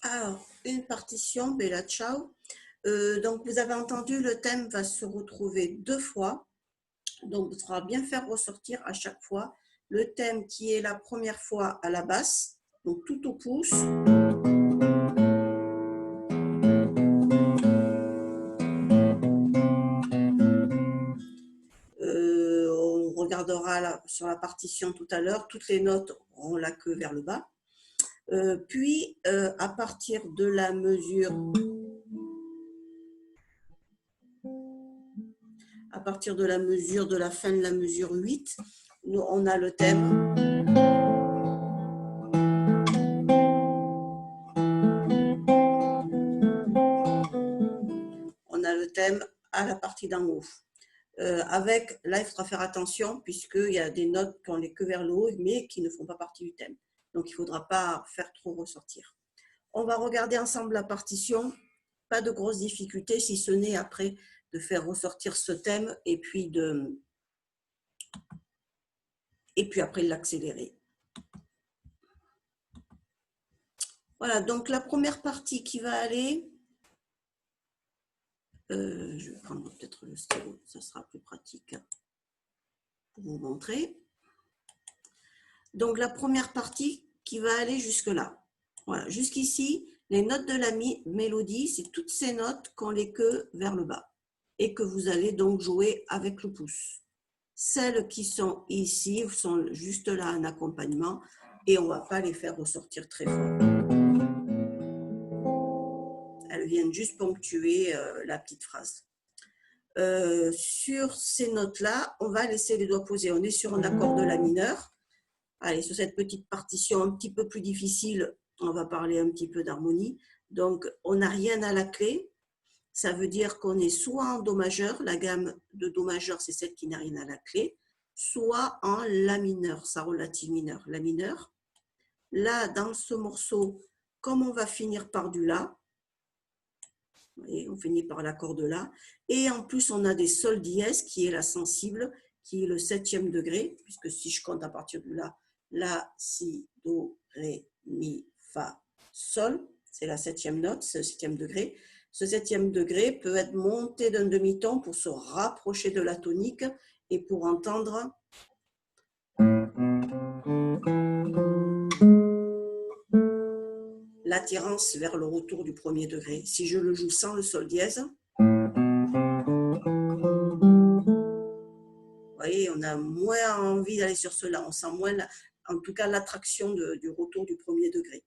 Alors, une partition, Bella Ciao. Donc, vous avez entendu, le thème va se retrouver 2 fois. Donc, il faudra bien faire ressortir à chaque fois le thème qui est la première fois à la basse, donc tout au pouce. On regardera là, sur la partition tout à l'heure, toutes les notes auront la queue vers le bas. Puis, à partir de la mesure... À partir de la mesure de la fin de la mesure 8, nous, on a le thème. On a le thème à la partie d'en haut. Avec, là, il faudra faire attention puisqu'il y a des notes qui ont les queues vers le haut, mais qui ne font pas partie du thème. Donc, il ne faudra pas faire trop ressortir. On va regarder ensemble la partition. Pas de grosses difficultés, si ce n'est après de faire ressortir ce thème et puis après l'accélérer. Voilà, donc la première partie qui va aller, je vais prendre peut-être le stylo, ça sera plus pratique pour vous montrer. Donc la première partie qui va aller jusque là. Voilà, jusqu'ici, les notes de la mélodie, c'est toutes ces notes qui ont les queues vers le bas et que vous allez donc jouer avec le pouce. Celles qui sont ici sont juste là en accompagnement et on ne va pas les faire ressortir très fort. Elles viennent juste ponctuer la petite phrase. Sur ces notes-là, on va laisser les doigts posés. On est sur un accord de la mineur. Allez, sur cette petite partition un petit peu plus difficile, on va parler un petit peu d'harmonie. Donc, on n'a rien à la clé. Ça veut dire qu'on est soit en do majeur, la gamme de do majeur, c'est celle qui n'a rien à la clé, soit en la mineur, sa relative mineure, la mineure. Là, dans ce morceau, comme on va finir par du la, et on finit par l'accord de la, et en plus, on a des sol dièse, qui est la sensible, qui est le 7e degré, puisque si je compte à partir de là, la, si, do, ré, mi, fa, sol, c'est la 7e note, c'est le 7e degré. Ce 7e degré peut être monté d'un demi-ton pour se rapprocher de la tonique et pour entendre l'attirance vers le retour du 1er degré. Si je le joue sans le sol dièse, vous voyez, on a moins envie d'aller sur cela, on sent moins, en tout cas, l'attraction du retour du 1er degré.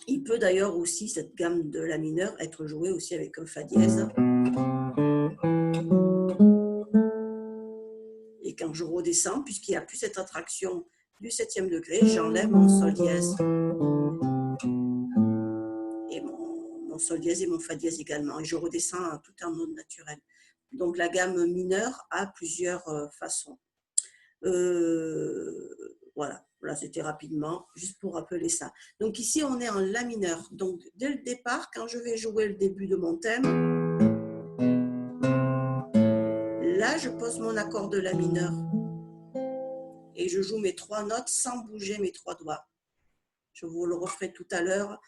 Il peut d'ailleurs aussi, cette gamme de la mineure, être jouée aussi avec un fa dièse. Et quand je redescends, puisqu'il n'y a plus cette attraction du 7e degré, j'enlève mon sol dièse. Et mon sol dièse et mon fa dièse également. Et je redescends tout en mode naturel. Donc la gamme mineure a plusieurs façons. Voilà, c'était rapidement, juste pour rappeler ça. Donc ici, on est en la mineur. Donc dès le départ, quand je vais jouer le début de mon thème, là, je pose mon accord de la mineur. Et je joue mes 3 notes sans bouger mes 3 doigts. Je vous le referai tout à l'heure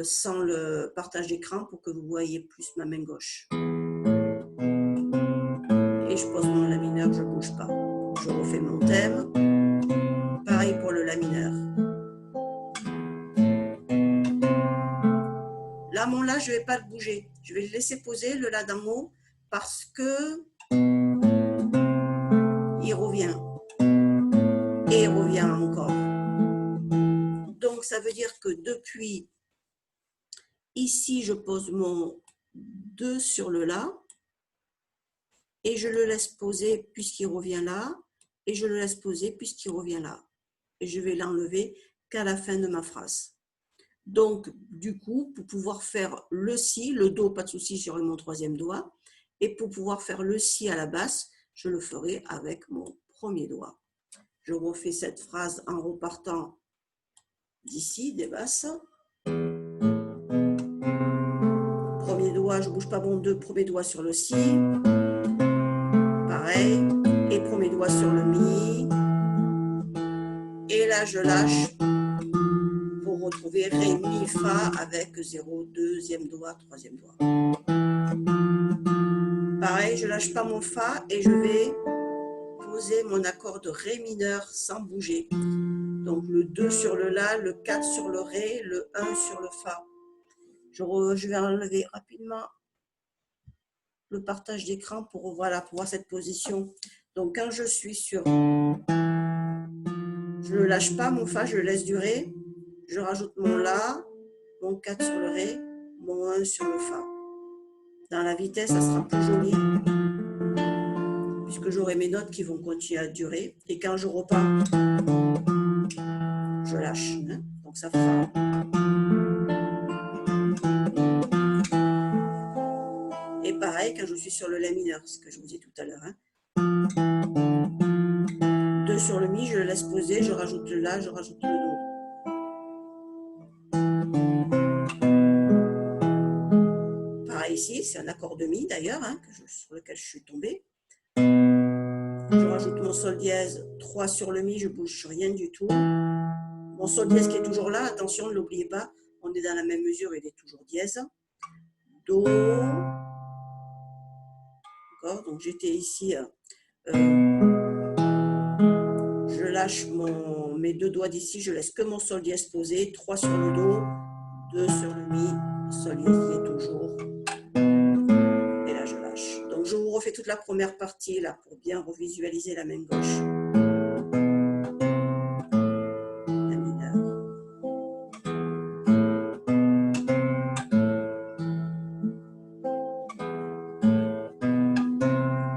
sans le partage d'écran pour que vous voyez plus ma main gauche. Et je pose mon la mineur, je ne bouge pas. Je refais mon thème. Pareil pour le la mineur. Là, mon la, je ne vais pas le bouger. Je vais le laisser poser, le la d'en haut, parce que il revient. Et il revient encore. Donc, ça veut dire que depuis ici, je pose mon 2 sur le la. Et je le laisse poser puisqu'il revient là. Et je le laisse poser puisqu'il revient là. Et je vais l'enlever qu'à la fin de ma phrase. Donc, du coup, pour pouvoir faire le si, le do, pas de souci, j'aurai mon troisième doigt. Et pour pouvoir faire le si à la basse, je le ferai avec mon premier doigt. Je refais cette phrase en repartant d'ici, des basses. Premier doigt, je ne bouge pas mon premier doigt sur le si. Pareil. Et premier doigt sur le mi. Et là, je lâche pour retrouver ré, mi, fa avec 0, deuxième doigt, troisième doigt. Pareil, je lâche pas mon fa et je vais poser mon accord de ré mineur sans bouger. Donc le 2 sur le la, le 4 sur le ré, le 1 sur le fa. Je vais enlever rapidement le partage d'écran pour, voilà, pour voir cette position. Donc quand je suis sur, je ne lâche pas mon fa, je le laisse durer. Je rajoute mon la, mon 4 sur le ré, mon 1 sur le fa. Dans la vitesse, ça sera plus joli, puisque j'aurai mes notes qui vont continuer à durer. Et quand je repars, je lâche. Hein. Donc ça fera... Et pareil, quand je suis sur le la mineur, ce que je vous dis tout à l'heure. Hein. 2 sur le mi, je le laisse poser, je rajoute le la, je rajoute le do. Pareil ici, c'est un accord de mi d'ailleurs, hein, sur lequel je suis tombée. Je rajoute mon sol dièse, 3 sur le mi, je bouge sur rien du tout. Mon sol dièse qui est toujours là, attention, ne l'oubliez pas, on est dans la même mesure, il est toujours dièse. Do. D'accord, donc j'étais ici, je lâche mes deux doigts d'ici, je laisse que mon sol dièse posé, 3 sur le do, 2 sur le mi, sol dièse qui est toujours. Et là je lâche. Donc je vous refais toute la première partie là pour bien revisualiser la main gauche. La mineure.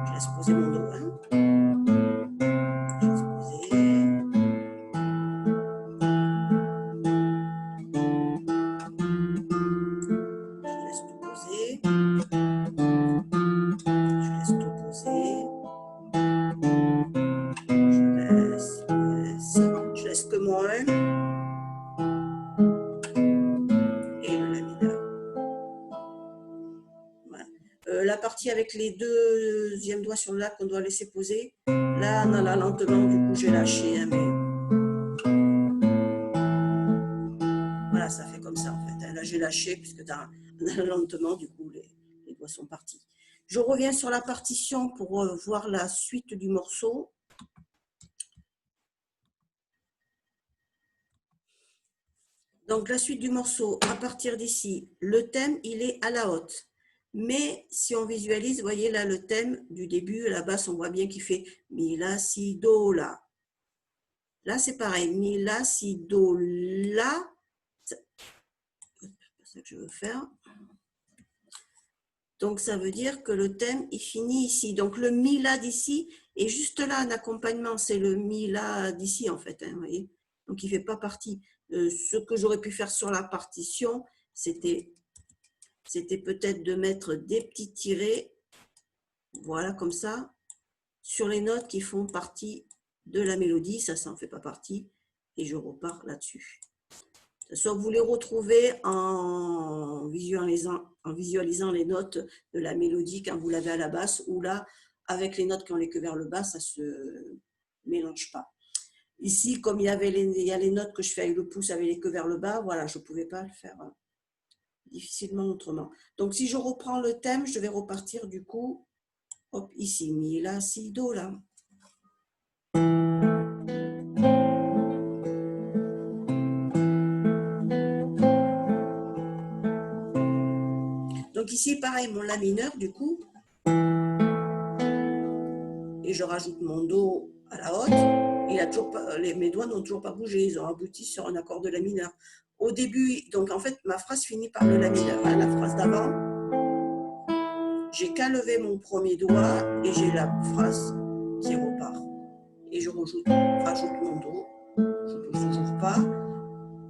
Je laisse poser mon do. Hein. Je laisse poser. Je laisse tout poser. Je laisse tout poser. Je laisse que mon 1 et le la mineur. Voilà. La partie avec les deuxièmes doigts sur le la qu'on doit laisser poser, là, on a là lentement, du coup j'ai lâché, hein, mais voilà, ça fait comme ça en fait. Hein. Là j'ai lâché puisque lentement, du coup les doigts sont partis. Je reviens sur la partition pour voir la suite du morceau. Donc la suite du morceau, à partir d'ici, le thème, il est à la haute. Mais si on visualise, vous voyez là le thème du début, à la basse, on voit bien qu'il fait mi, la, si, do, la. Là c'est pareil, mi, la, si, do, la. C'est pas ça que je veux faire. Donc ça veut dire que le thème, il finit ici. Donc le mi, la d'ici est juste là en accompagnement, c'est le mi, la d'ici en fait. Hein, vous voyez. Donc il ne fait pas partie. Ce que j'aurais pu faire sur la partition, c'était peut-être de mettre des petits tirets, voilà comme ça, sur les notes qui font partie de la mélodie. Ça n'en fait pas partie. Et je repars là-dessus. Soit vous les retrouvez en visualisant les notes de la mélodie quand vous l'avez à la basse, ou là, avec les notes qui ont les queues vers le bas, ça ne se mélange pas. Ici, comme il y a les notes que je fais avec le pouce avec les queues vers le bas, voilà, je ne pouvais pas le faire difficilement autrement. Donc, si je reprends le thème, je vais repartir du coup, hop, ici, mi, la, si, do, la. Donc ici, pareil, mon la mineur, du coup, et je rajoute mon do à la haute. Il a toujours pas, mes doigts n'ont toujours pas bougé, ils ont abouti sur un accord de la mineur. Au début, donc en fait, ma phrase finit par le la mineur. Hein, la phrase d'avant, j'ai qu'à lever mon premier doigt et j'ai la phrase qui repart. Et je rajoute mon do, je ne bouge toujours pas.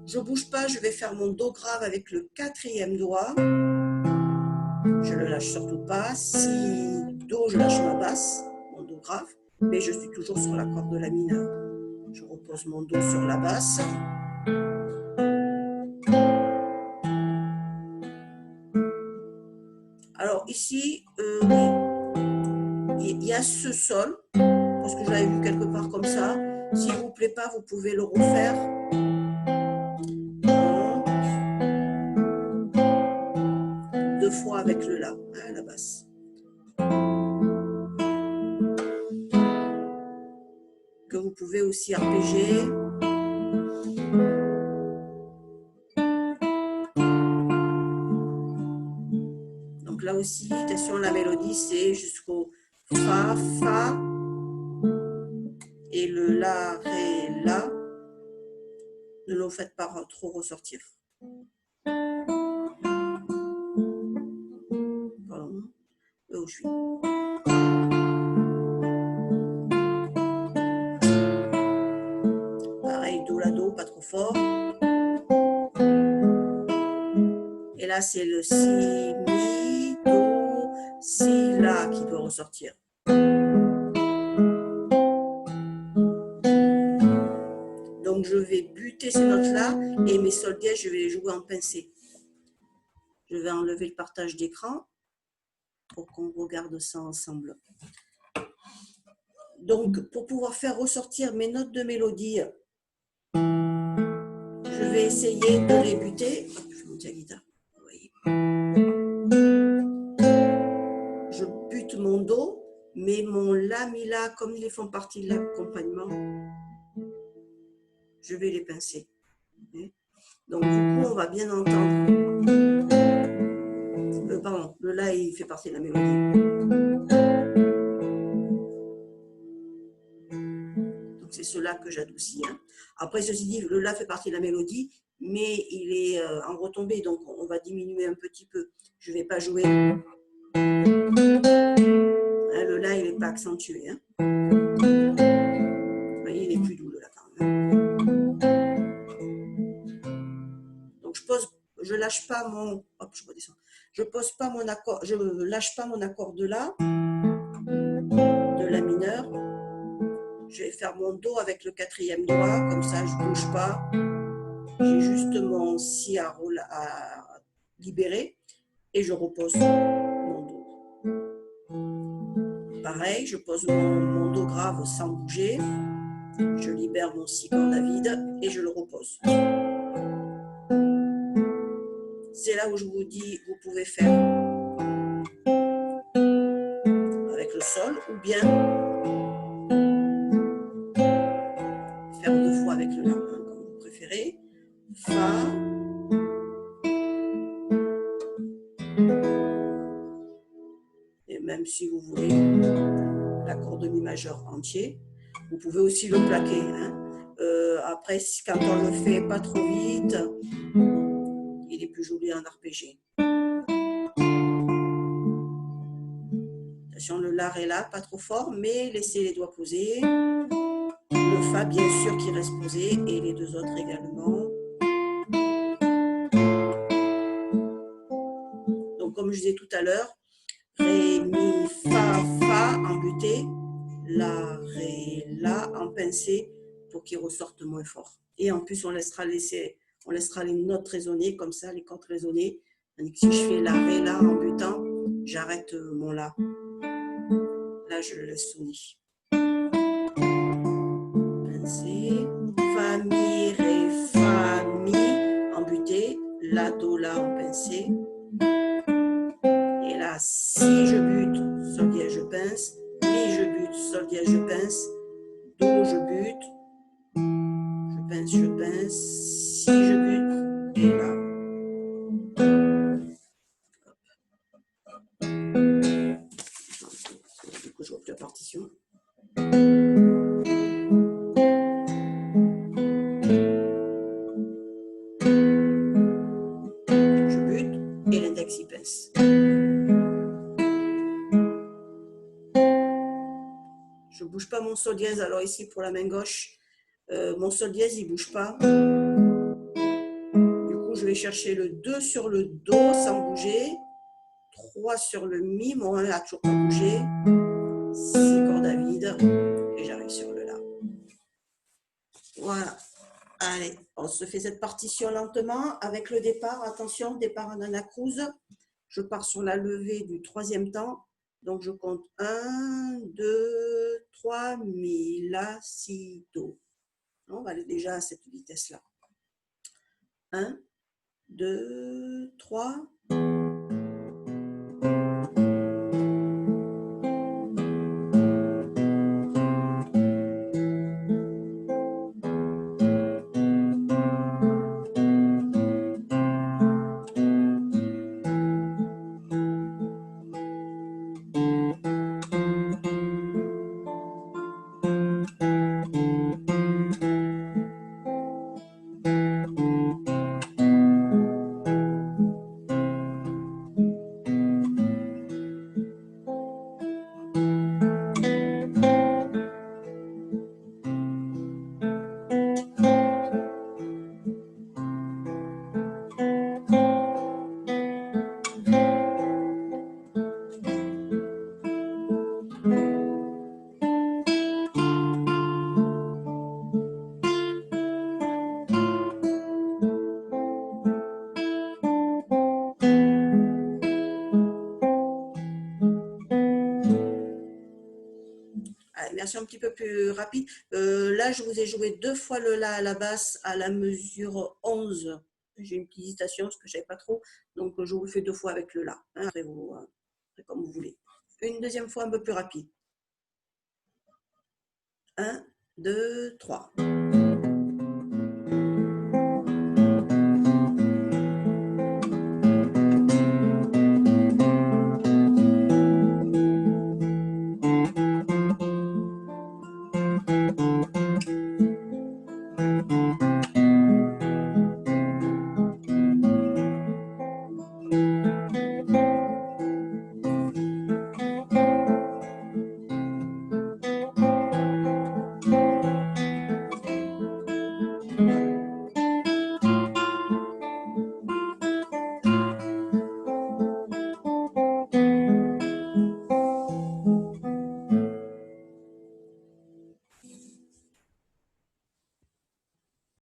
Je ne bouge pas, je vais faire mon Do grave avec le 4e doigt. Je ne le lâche surtout pas. Si Do, je lâche ma basse, mon Do grave, mais je suis toujours sur la corde de la mineure. Je repose mon Do sur la basse. Alors ici, il y a ce sol, parce que je l'avais vu quelque part comme ça. S'il ne vous plaît pas, vous pouvez le refaire. Deux fois avec le La, hein, la basse. Que vous pouvez aussi arpéger. Donc là aussi, attention, la mélodie, c'est jusqu'au Fa, Fa, et le La, Ré, La. Ne le faites pas trop ressortir. Pardon, où je suis. Pareil, Do, La, Do, pas trop fort. Et là, c'est le Si, Mi, Do, Si, La qui doit ressortir. Donc, je vais buter ces notes-là et mes sol dièse, je vais les jouer en pincé. Je vais enlever le partage d'écran pour qu'on regarde ça ensemble. Donc, pour pouvoir faire ressortir mes notes de mélodie, je vais essayer de les buter. Je vais monter la guitare. Vous voyez. Je bute mon Do, mais mon La, Mi, La, comme ils font partie de l'accompagnement, je vais les pincer. Donc, du coup, on va bien entendre. Pardon, le La, il fait partie de la mélodie. Donc, c'est cela que j'adoucis. Hein. Après, ceci dit, le La fait partie de la mélodie, mais il est en retombée, donc on va diminuer un petit peu. Je ne vais pas jouer. Hein, le La, il n'est pas accentué. Hein. Vous voyez, il est plus doux, le La, quand même. Donc, je lâche pas mon... Hop, je redescends. Je pose pas mon accord, je lâche pas mon accord de La, de La mineur. Je vais faire mon Do avec le 4e doigt, comme ça je ne bouge pas. J'ai juste mon Si à libérer et je repose mon Do. Pareil, je pose mon Do grave sans bouger. Je libère mon Si corde à vide et je le repose. C'est là où je vous dis, vous pouvez faire avec le sol ou bien faire deux fois avec le La, hein, comme vous préférez. Fa. Et même si vous voulez l'accord de Mi majeur entier, vous pouvez aussi le plaquer. Hein. Après, quand on le fait pas trop vite, il est plus joli en arpégé. Attention, le La, Ré, La, pas trop fort, mais laissez les doigts posés. Le Fa, bien sûr, qui reste posé, et les deux autres également. Donc, comme je disais tout à l'heure, Ré, Mi, Fa, Fa en buté, La, Ré, La en pincé pour qu'il ressorte moins fort. Et en plus, on laissera les notes résonner comme ça, les cordes résonner. Tandis que si je fais La, Ré, La en butant, j'arrête mon La. Là, je le laisse sonner. Pincé, Fa, Mi, Ré, Fa, Mi en buté, La, Do, La en pincé. Et là, si je bute, Sol dièse, je pince. Mi, je bute, Sol dièse, je pince. Do, je bute. Je pince. Si je bute. Et là. Du coup, je refais la partition. Je bute et l'index y pince. Je ne bouge pas mon Sol dièse. Alors ici, pour la main gauche, mon Sol dièse, il ne bouge pas. vais chercher le 2 sur le Do sans bouger, 3 sur le Mi, mon 1 n'a toujours pas bougé, 6 cordes à vide, et j'arrive sur le La. Voilà. Allez, on se fait cette partition lentement avec le départ. Attention, départ en anacrouse. Je pars sur la levée du 3e temps. Donc, je compte 1, 2, 3, Mi, La, Si, Do. On va aller déjà à cette vitesse-là. 1, 2, 3. Version un petit peu plus rapide. Là, je vous ai joué 2 fois le La à la basse à la mesure 11. J'ai une petite hésitation parce que je ne savais pas trop. Donc, je vous le fais 2 fois avec le La. Après, comme vous voulez. Une deuxième fois un peu plus rapide. 1, 2, 3.